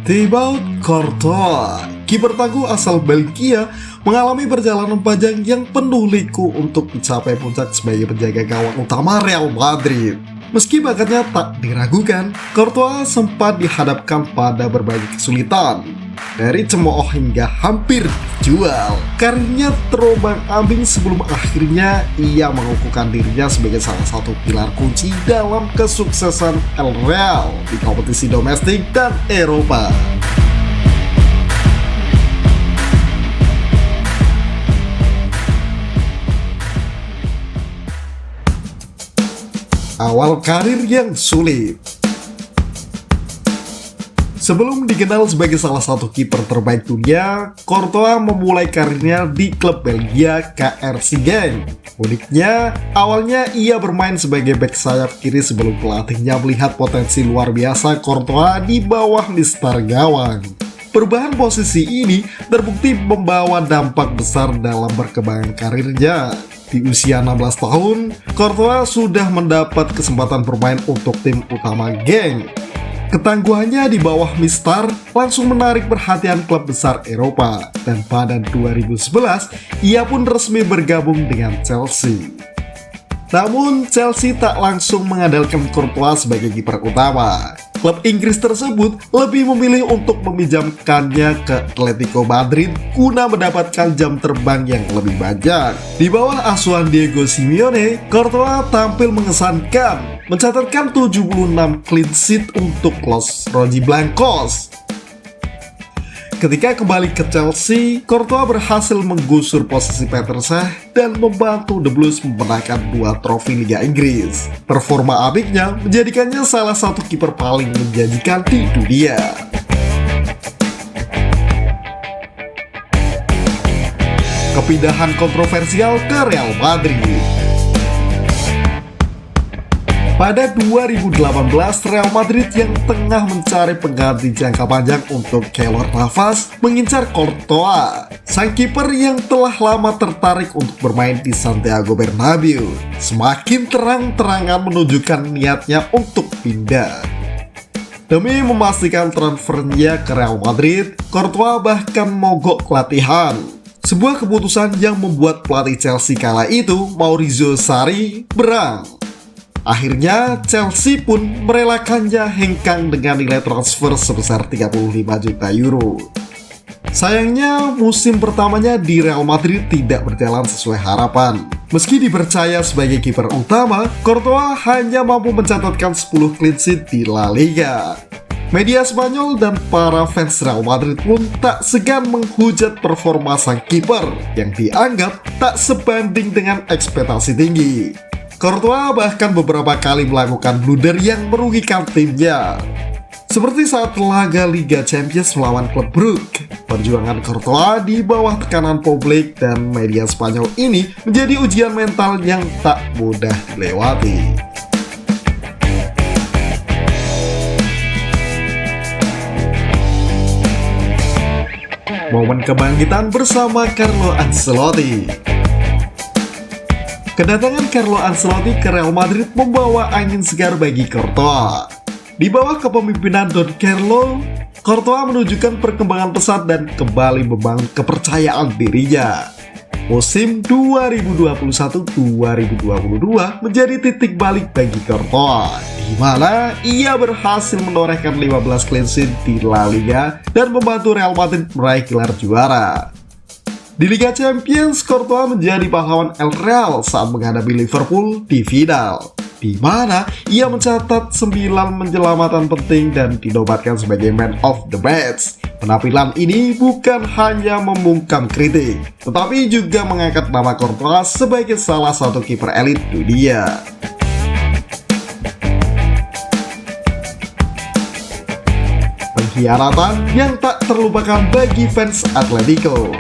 Thibaut Courtois, kiper tangguh asal Belgia, mengalami perjalanan panjang yang penuh liku untuk mencapai puncak sebagai penjaga gawang utama Real Madrid. Meski bakatnya tak diragukan, Courtois sempat dihadapkan pada berbagai kesulitan. Dari cemooh hingga hampir dijual, karirnya terombang-ambing sebelum akhirnya ia mengukuhkan dirinya sebagai salah satu pilar kunci dalam kesuksesan El Real di kompetisi domestik dan Eropa. Awal karir yang sulit. Sebelum dikenal sebagai salah satu kiper terbaik dunia, Courtois memulai karirnya di klub Belgia KRC Genk. Uniknya, awalnya ia bermain sebagai bek sayap kiri sebelum pelatihnya melihat potensi luar biasa Courtois di bawah mistar gawang. Perubahan posisi ini terbukti membawa dampak besar dalam perkembangan karirnya. Di usia 16 tahun, Courtois sudah mendapat kesempatan bermain untuk tim utama Genk. Ketangguhannya di bawah mistar langsung menarik perhatian klub besar Eropa, dan pada 2011 ia pun resmi bergabung dengan Chelsea. Namun Chelsea tak langsung mengandalkan Courtois sebagai kiper utama. Klub Inggris tersebut lebih memilih untuk meminjamkannya ke Atletico Madrid guna mendapatkan jam terbang yang lebih banyak. Di bawah asuhan Diego Simeone, Courtois tampil mengesankan, mencatatkan 76 clean sheet untuk Los Rojiblancos. Ketika kembali ke Chelsea, Courtois berhasil menggusur posisi Peter Cech dan membantu The Blues memenangkan 2 trofi Liga Inggris. Performa apiknya menjadikannya salah satu kiper paling menjanjikan di dunia. Kepindahan kontroversial ke Real Madrid. Pada 2018, Real Madrid yang tengah mencari pengganti jangka panjang untuk Keylor Navas mengincar Courtois, sang kiper yang telah lama tertarik untuk bermain di Santiago Bernabeu, semakin terang-terangan menunjukkan niatnya untuk pindah. Demi memastikan transfernya ke Real Madrid, Courtois bahkan mogok latihan. Sebuah keputusan yang membuat pelatih Chelsea kala itu, Maurizio Sarri, berang. Akhirnya Chelsea pun merelakannya hengkang dengan nilai transfer sebesar 35 juta euro. Sayangnya musim pertamanya di Real Madrid tidak berjalan sesuai harapan. Meski dipercaya sebagai kiper utama, Courtois hanya mampu mencatatkan 10 clean sheet di La Liga. Media Spanyol dan para fans Real Madrid pun tak segan menghujat performa sang kiper yang dianggap tak sebanding dengan ekspektasi tinggi. Courtois bahkan beberapa kali melakukan blunder yang merugikan timnya. Seperti saat laga Liga Champions melawan klub Brugge, perjuangan Courtois di bawah tekanan publik dan media Spanyol ini menjadi ujian mental yang tak mudah dilewati. Momen kebangkitan bersama Carlo Ancelotti. Kedatangan Carlo Ancelotti ke Real Madrid membawa angin segar bagi Courtois. Di bawah kepemimpinan Don Carlo, Courtois menunjukkan perkembangan pesat dan kembali membangun kepercayaan dirinya. Musim 2021-2022 menjadi titik balik bagi Courtois, di mana ia berhasil menorehkan 15 clean sheet di La Liga dan membantu Real Madrid meraih gelar juara. Di Liga Champions, Courtois menjadi pahlawan El Real saat menghadapi Liverpool di final, di mana ia mencatat 9 penyelamatan penting dan dinobatkan sebagai Man of the Match. Penampilan ini bukan hanya membungkam kritik, tetapi juga mengangkat nama Courtois sebagai salah satu kiper elit dunia. Pengkhianatan yang tak terlupakan bagi fans Atletico.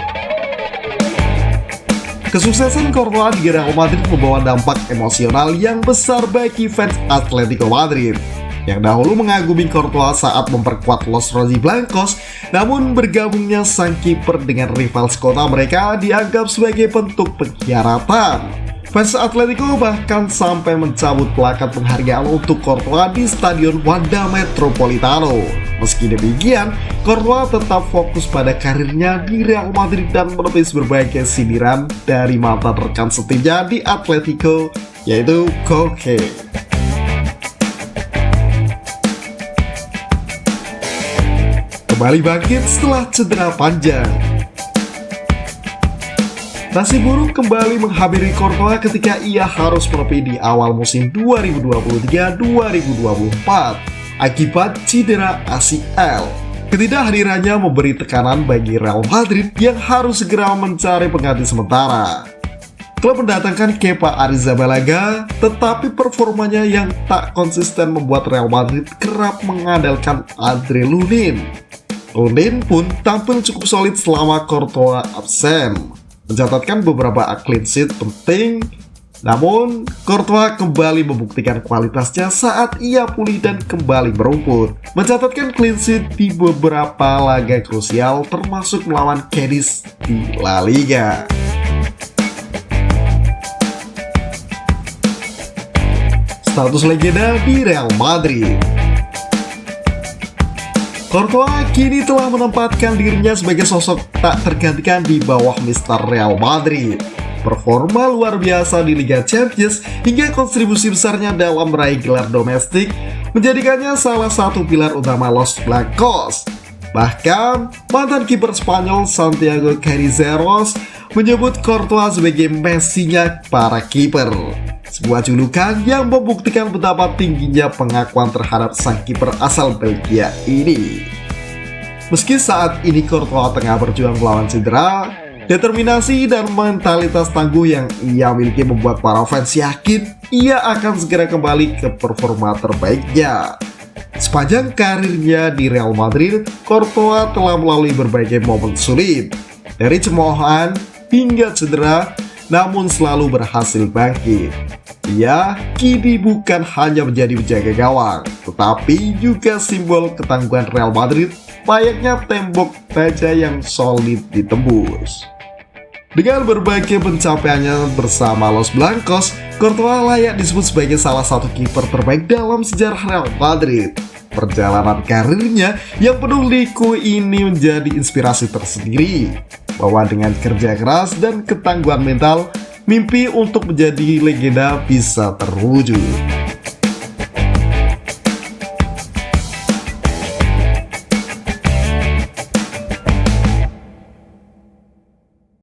Kesuksesan Courtois di Real Madrid membawa dampak emosional yang besar bagi fans Atletico Madrid, yang dahulu mengagumi Courtois saat memperkuat Los Rojiblancos. Namun bergabungnya sang kiper dengan rival sekota mereka dianggap sebagai bentuk pengkhianatan. Fans Atletico bahkan sampai mencabut plakat penghargaan untuk Courtois di Stadion Wanda Metropolitano. Meski demikian, Courtois tetap fokus pada karirnya di Real Madrid dan menepis berbagai sindiran dari mantan rekan setimnya di Atletico, yaitu Koke. Kembali bangkit setelah cedera panjang. Nasib buruk kembali menghampiri Courtois ketika ia harus menepi di awal musim 2023-2024 akibat cedera ACL. Ketidakhadirannya memberi tekanan bagi Real Madrid yang harus segera mencari pengganti sementara. Klub mendatangkan Kepa Arrizabalaga, tetapi performanya yang tak konsisten membuat Real Madrid kerap mengandalkan Andre Lunin. Lunin pun tampil cukup solid selama Courtois absen, mencatatkan beberapa clean sheet penting. Namun, Courtois kembali membuktikan kualitasnya saat ia pulih dan kembali berumput, mencatatkan clean sheet di beberapa laga krusial termasuk melawan Cadiz di La Liga. Status legenda di Real Madrid. Courtois kini telah menempatkan dirinya sebagai sosok tak tergantikan di bawah Mister Real Madrid. Performa luar biasa di Liga Champions hingga kontribusi besarnya dalam meraih gelar domestik menjadikannya salah satu pilar utama Los Blancos. Bahkan, mantan kiper Spanyol Santiago Carizeros menyebut Courtois sebagai Messi-nya para kiper. Sebuah julukan yang membuktikan betapa tingginya pengakuan terhadap sang kiper asal Belgia ini. Meski saat ini Courtois tengah berjuang melawan cedera, determinasi dan mentalitas tangguh yang ia miliki membuat para fans yakin ia akan segera kembali ke performa terbaiknya. Sepanjang karirnya di Real Madrid, Courtois telah melalui berbagai momen sulit, dari cemoohan hingga cedera, namun selalu berhasil bangkit. Ia kini bukan hanya menjadi penjaga gawang, tetapi juga simbol ketangguhan Real Madrid, layaknya tembok baja yang solid ditembus. Dengan berbagai pencapaiannya bersama Los Blancos, Courtois layak disebut sebagai salah satu kiper terbaik dalam sejarah Real Madrid. Perjalanan karirnya yang penuh liku ini menjadi inspirasi tersendiri, bahwa dengan kerja keras dan ketangguhan mental, mimpi untuk menjadi legenda bisa terwujud.